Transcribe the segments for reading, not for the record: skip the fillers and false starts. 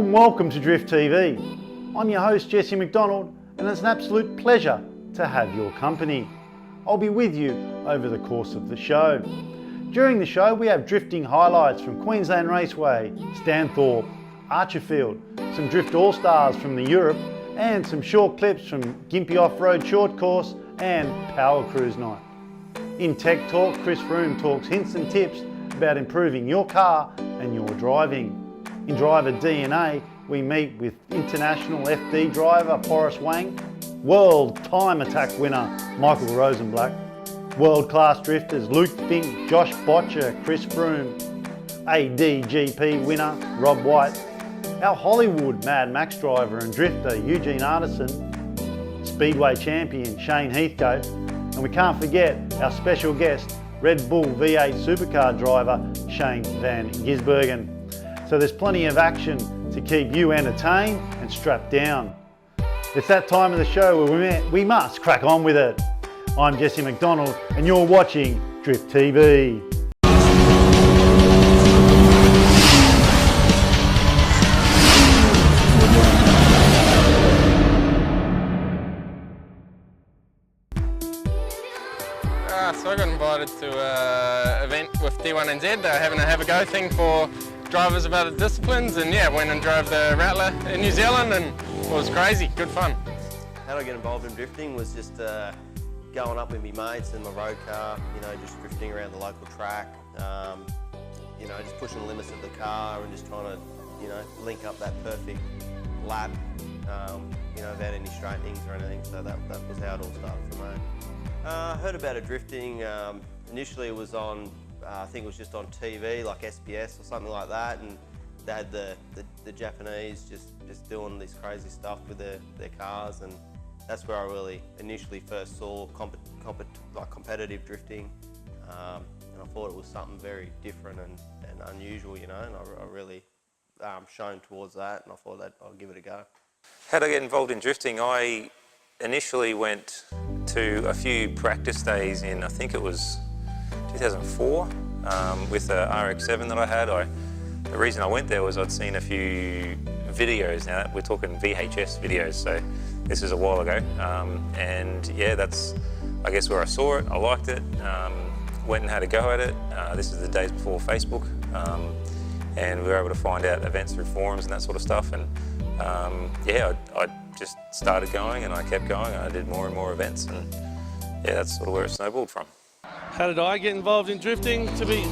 and welcome to Drift TV. I'm your host Jesse McDonald and it's an absolute pleasure to have your company. I'll be with you over the course of the show. During the show we have drifting highlights from Queensland Raceway, Stanthorpe, Archerfield, some Drift All-Stars from the Europe and some short clips from Gympie Off-Road Short Course and Power Cruise Night. In Tech Talk, Chris Froome talks hints and tips about improving your car and your driving. In Driver DNA, we meet with international FD driver Boris Wang, World Time Attack winner Michael Rosenblatt, world-class drifters Luke Fink, Josh Botcher, Chris Froome, ADGP winner Rob White, our Hollywood Mad Max driver and drifter Eugene Artisan, Speedway champion Shane Heathcote, and we can't forget our special guest, Red Bull V8 supercar driver Shane Van Gisbergen. So there's plenty of action to keep you entertained and strapped down. It's that time of the show where we must crack on with it. I'm Jesse McDonald and you're watching Drift TV. So I got invited to an event with D1NZ. They're having a have a go thing for drivers of other disciplines, and yeah, went and drove the Rattler in New Zealand and it was crazy, good fun. How did I get involved in drifting was just going up with my mates in my road car, you know, just drifting around the local track, you know, just pushing the limits of the car and just trying to, you know, link up that perfect lap, you know, without any straightenings or anything, so that was how it all started for me. I heard about it drifting, initially it was on, I think it was just on TV, like SBS or something like that, and they had the Japanese just doing this crazy stuff with their cars, and that's where I really initially first saw competitive drifting, and I thought it was something very different and unusual, you know, and I really shown towards that, and I thought that I'd give it a go. How did I get involved in drifting? I initially went to a few practice days in, I think it was 2004, with a RX-7 that I had. The reason I went there was I'd seen a few videos. Now we're talking VHS videos, so this is a while ago. And yeah, that's I guess where I saw it. I liked it. Went and had a go at it. This is the days before Facebook, and we were able to find out events through forums and that sort of stuff. And yeah, I just started going and I kept going and I did more and more events, and yeah, that's sort of where it snowballed from. How did I get involved in drifting? To be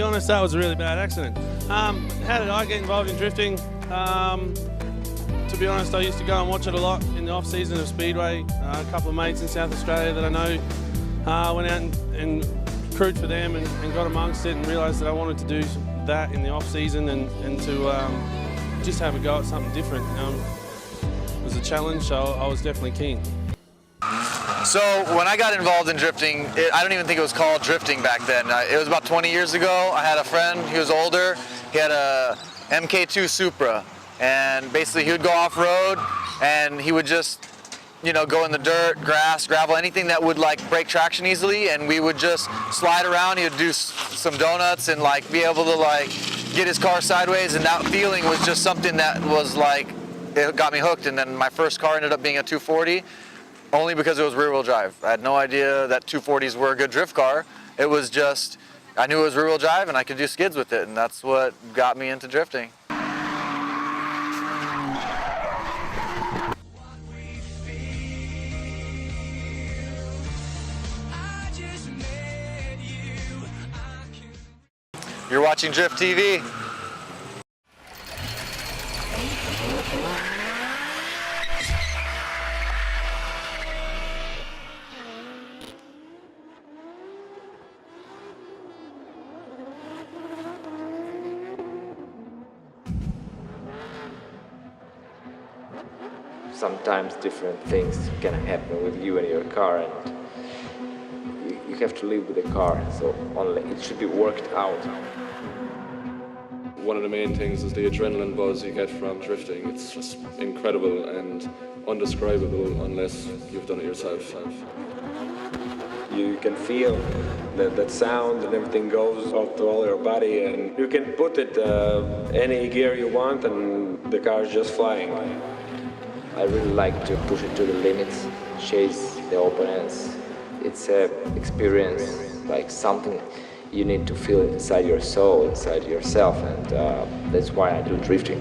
honest, that was a really bad accident. How did I get involved in drifting? To be honest, I used to go and watch it a lot in the off-season of Speedway. A couple of mates in South Australia that I know went out and crewed for them and got amongst it and realised that I wanted to do that in the off-season and to just have a go at something different. It was a challenge, so I was definitely keen. So when I got involved in drifting, I don't even think it was called drifting back then. It was about 20 years ago. I had a friend, he was older, he had a MK2 Supra, and basically he would go off-road and he would just, you know, go in the dirt, grass, gravel, anything that would like break traction easily, and we would just slide around. He would do some donuts and like be able to like get his car sideways, and that feeling was just something that was like, it got me hooked. And then my first car ended up being a 240, only because it was rear-wheel drive. I had no idea that 240s were a good drift car. It was just, I knew it was rear-wheel drive and I could do skids with it, and that's what got me into drifting. You're watching Drift TV. Sometimes different things can happen with you and your car, and you have to live with the car, so only it should be worked out. One of the main things is the adrenaline buzz you get from drifting. It's just incredible and undescribable unless you've done it yourself. You can feel that sound and everything goes out to all your body, and you can put it any gear you want and the car is just flying. I really like to push it to the limits, chase the opponents. It's an experience, like something you need to feel inside your soul, inside yourself, and that's why I do drifting.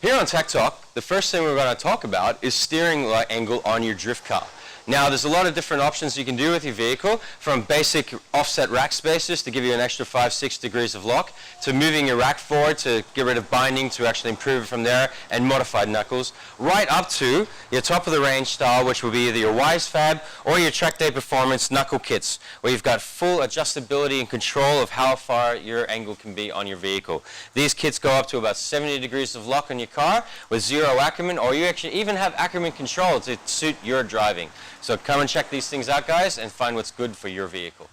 Here on Tech Talk, the first thing we're going to talk about is steering angle on your drift car. Now, there's a lot of different options you can do with your vehicle, from basic offset rack spacers to give you an extra 5-6 degrees of lock, to moving your rack forward to get rid of binding to actually improve it from there, and modified knuckles, right up to your top of the range style, which will be either your Wise Fab or your Track Day Performance knuckle kits, where you've got full adjustability and control of how far your angle can be on your vehicle. These kits go up to about 70 degrees of lock on your car with zero Ackerman, or you actually even have Ackerman control to suit your driving. So come and check these things out, guys, and find what's good for your vehicle.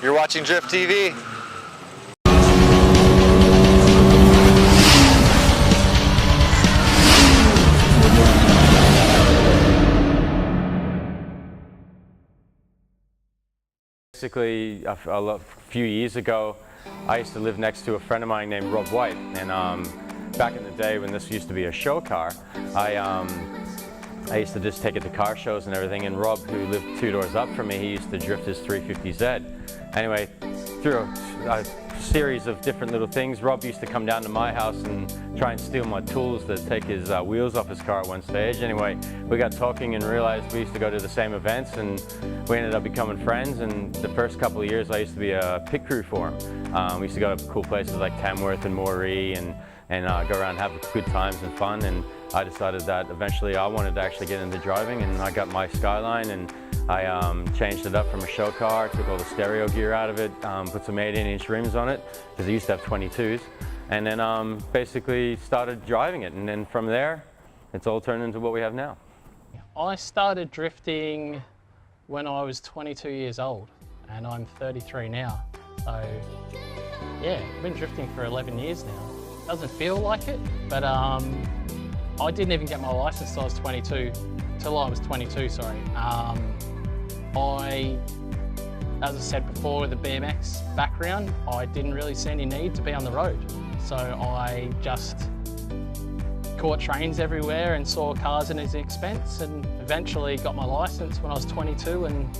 You're watching Drift TV. Basically, a few years ago, I used to live next to a friend of mine named Rob White, and back in the day when this used to be a show car, I used to just take it to car shows and everything, and Rob, who lived 2 doors up from me, he used to drift his 350Z. Anyway, through a series of different little things, Rob used to come down to my house and try and steal my tools to take his wheels off his car at one stage. Anyway, we got talking and realized we used to go to the same events, and we ended up becoming friends. And the first couple of years I used to be a pit crew for him. We used to go to cool places like Tamworth and Moree and go around and have good times and fun. And I decided that eventually I wanted to actually get into driving, and I got my Skyline, and I changed it up from a show car, took all the stereo gear out of it, put some 18-inch rims on it, because I used to have 22s, and then basically started driving it. And then from there, it's all turned into what we have now. I started drifting when I was 22 years old, and I'm 33 now. So yeah, I've been drifting for 11 years now. Doesn't feel like it, but I didn't even get my license till I was 22. Till I was 22, sorry. As I said before, with the BMX background, I didn't really see any need to be on the road. So I just caught trains everywhere and saw cars at his expense, and eventually got my license when I was 22, and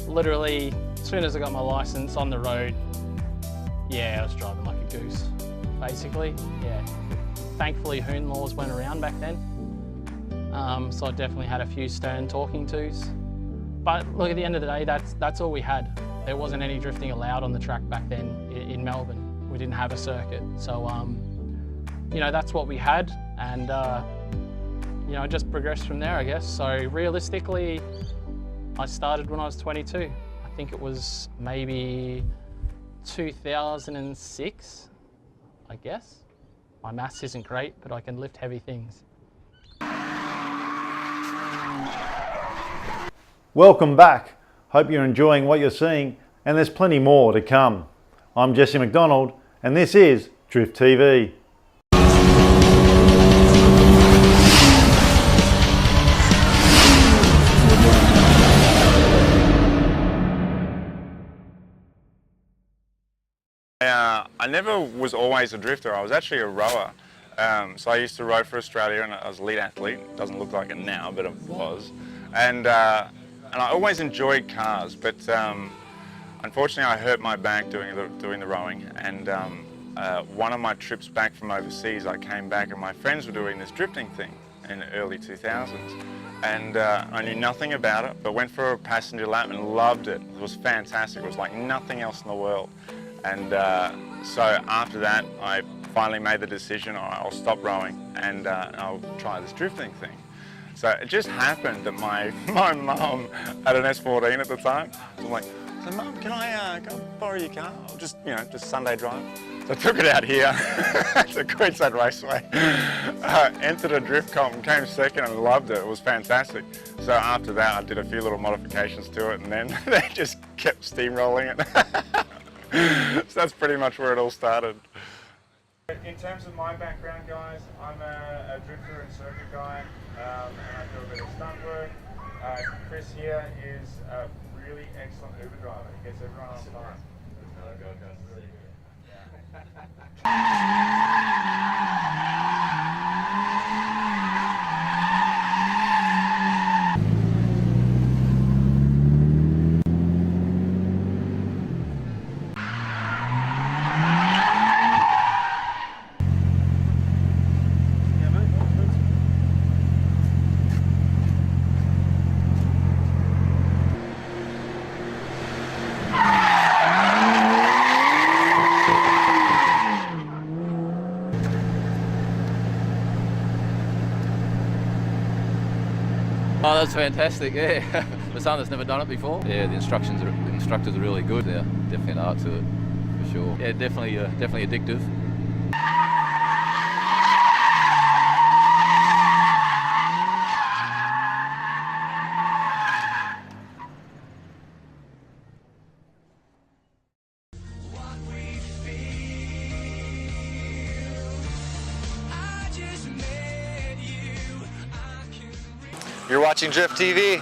literally as soon as I got my license on the road, yeah, I was driving like a goose, basically, yeah. Thankfully, hoon laws went around back then, so I definitely had a few stern talking tos. But look, at the end of the day, that's all we had. There wasn't any drifting allowed on the track back then in Melbourne. We didn't have a circuit, so you know, that's what we had, and you know, just progressed from there, I guess. So realistically, I started when I was 22. I think it was maybe 2006, I guess. My maths isn't great, but I can lift heavy things. Welcome back. Hope you're enjoying what you're seeing, and there's plenty more to come. I'm Jesse McDonald, and this is Drift TV. I never was always a drifter. I was actually a rower. So I used to row for Australia, and I was a elite athlete. It doesn't look like it now, but it was. And I always enjoyed cars, but unfortunately I hurt my back doing the rowing. And one of my trips back from overseas, I came back and my friends were doing this drifting thing in the early 2000s. And I knew nothing about it, but went for a passenger lap and loved it. It was fantastic. It was like nothing else in the world. And so after that, I finally made the decision, I'll stop rowing and I'll try this drifting thing. So it just happened that my mum had an S14 at the time. So I'm like, Mum, can I borrow your car? I'll just, you know, just Sunday drive. So I took it out here to Queensland Raceway, entered a drift comp and came second and loved it. It was fantastic. So after that, I did a few little modifications to it and then they just kept steamrolling it. So that's pretty much where it all started. In terms of my background, guys, I'm a drifter and circuit guy, and I do a bit of stunt work. Chris here is a really excellent Uber driver. He gets everyone on time. Oh, that's fantastic, yeah. For someone that's never done it before. Yeah, the instructors are really good. Yeah, definitely an art to it, for sure. Yeah, definitely addictive. You're watching Drift TV.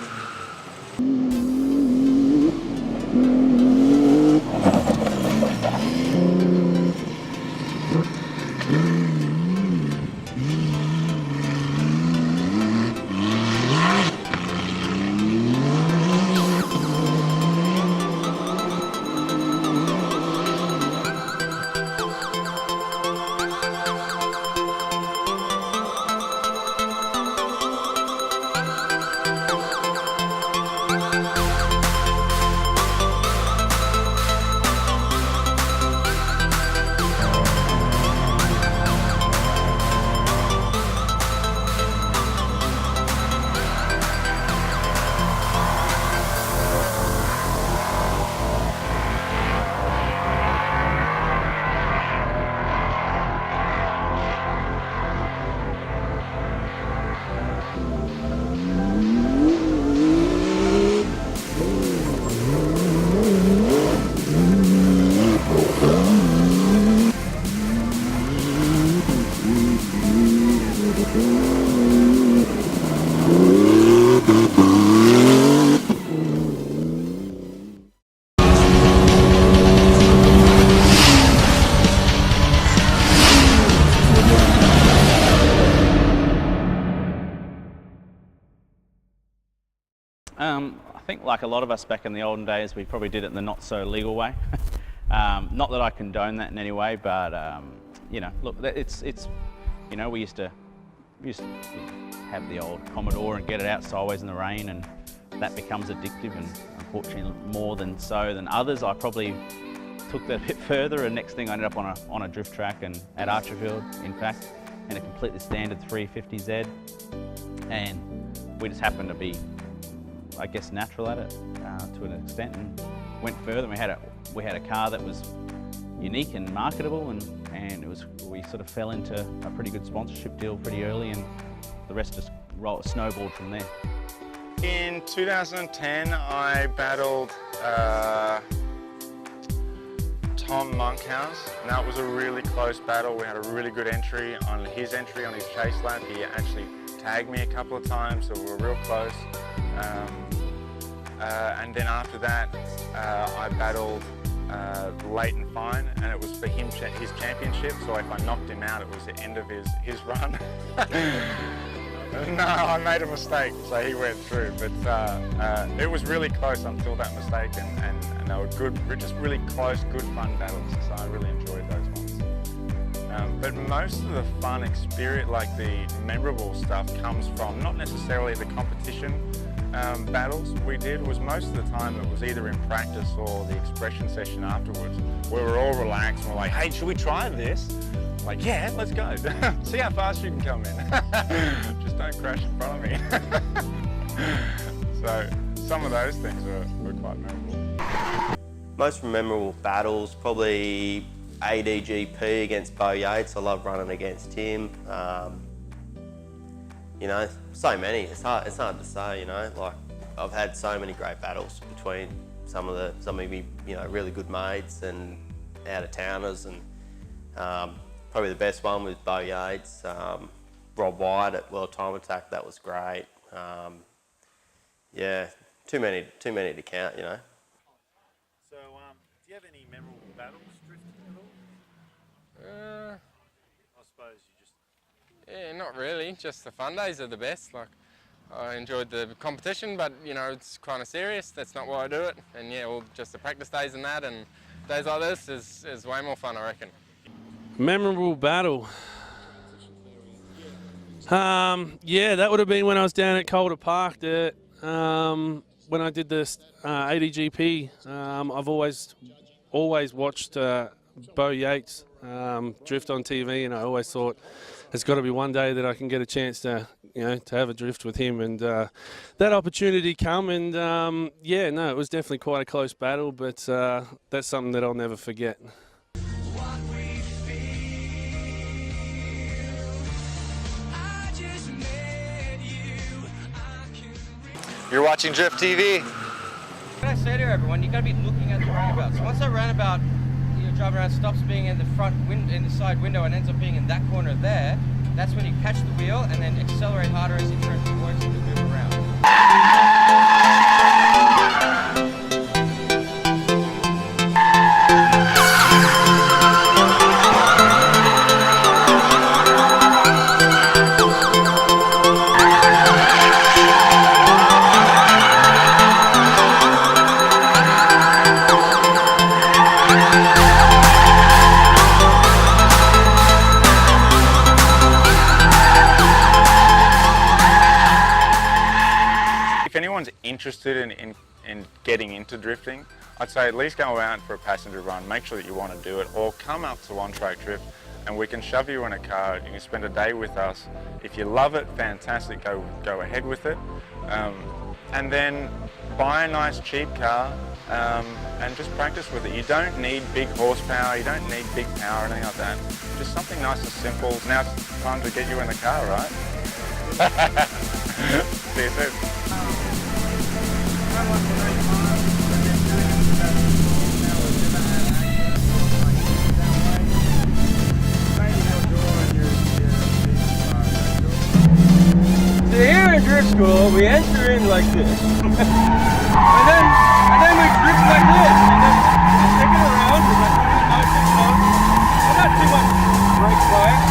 I think like a lot of us back in the olden days, we probably did it in the not so legal way. Not that I condone that in any way, but you know, look, it's you know, we used to have the old Commodore and get it out sideways in the rain, and that becomes addictive. And unfortunately, more than so than others, I probably took that a bit further, and next thing I ended up on a drift track and at Archerfield, in fact, in a completely standard 350Z, and we just happened to be, I guess, natural at it to an extent, and went further. We had a car that was unique and marketable, and we sort of fell into a pretty good sponsorship deal pretty early, and the rest just snowballed from there. In 2010, I battled Tom Monkhouse, and that was a really close battle. We had a really good entry on his chase lap. He actually tagged me a couple of times, so we were real close. And then after that, I battled Leighton Fine, and it was for him his championship. So if I knocked him out, it was the end of his run. No, I made a mistake, so he went through. But it was really close until that mistake, and they were good, just really close, good, fun battles. So I really enjoyed those ones. But most of the fun experience, like the memorable stuff, comes from not necessarily the competition battles we did. Was most of the time it was either in practice or the expression session afterwards. We were all relaxed and we're like, hey, should we try this? Like, yeah, let's go. See how fast you can come in. Just don't crash in front of me. So some of those things were quite memorable. Most memorable battles, probably ADGP against Bo Yates. I love running against him. You know, so many. It's hard to say. You know, like I've had so many great battles between some of me, you know, really good mates and out of towners, and probably the best one was Bo Yates. Rob White at World Time Attack. That was great. Yeah, too many to count. You know. So, do you have any memorable battles drifting at all? I suppose you just... Yeah, not really. Just the fun days are the best. Like, I enjoyed the competition, but you know, it's kind of serious. That's not why I do it. And yeah, well, just the practice days and that, and days like this is way more fun, I reckon. Memorable battle. Yeah, that would have been when I was down at Calder Park. When I did this ADGP, I've always watched Bo Yates drift on TV, and I always thought there's got to be one day that I can get a chance to, you know, to have a drift with him, and that opportunity come, and yeah, no, it was definitely quite a close battle, but that's something that I'll never forget. You're watching Drift TV. What I say to everyone, you got to be looking at the roundabout. So once that roundabout, you know, drive around, stops being in the in the side window and ends up being in that corner there, that's when you catch the wheel and then accelerate harder as you turn towards it and move around. If anyone's interested in getting into drifting, I'd say at least go out for a passenger run, make sure that you want to do it, or come up to One Track Drift and we can shove you in a car. You can spend a day with us. If you love it, fantastic, go ahead with it. And then buy a nice cheap car and just practice with it. You don't need big horsepower, you don't need big power or anything like that. Just something nice and simple. Now it's time to get you in the car, right? See you soon. So here at drift school, we enter in like this, and then we drift like this, and then we stick it around with like 25 knots, and not too much brake flying.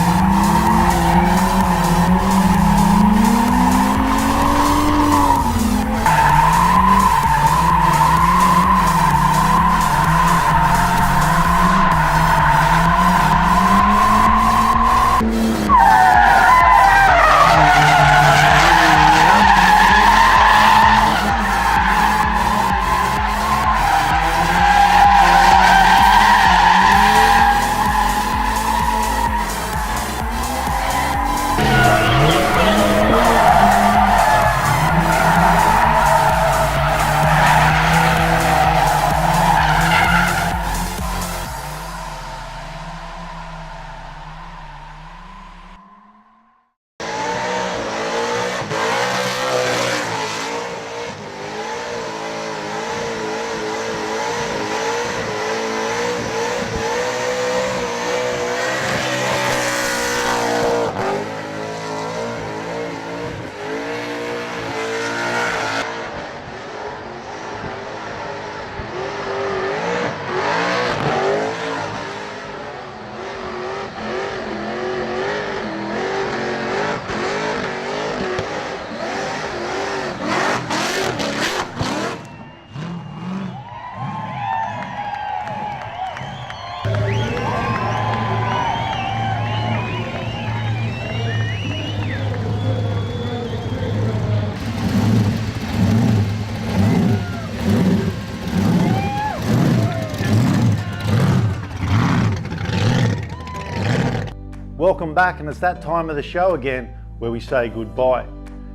Welcome back, and it's that time of the show again where we say goodbye.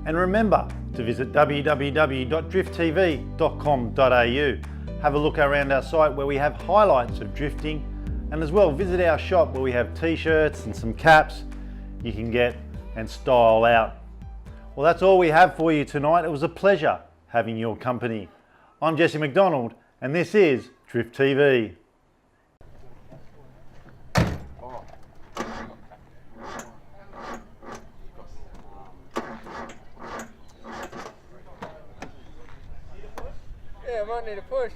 And remember to visit www.drifttv.com.au. Have a look around our site where we have highlights of drifting, and as well visit our shop where we have t-shirts and some caps you can get and style out. Well, that's all we have for you tonight. It was a pleasure having your company. I'm Jesse McDonald, and this is Drift TV. Yeah, I might need a push.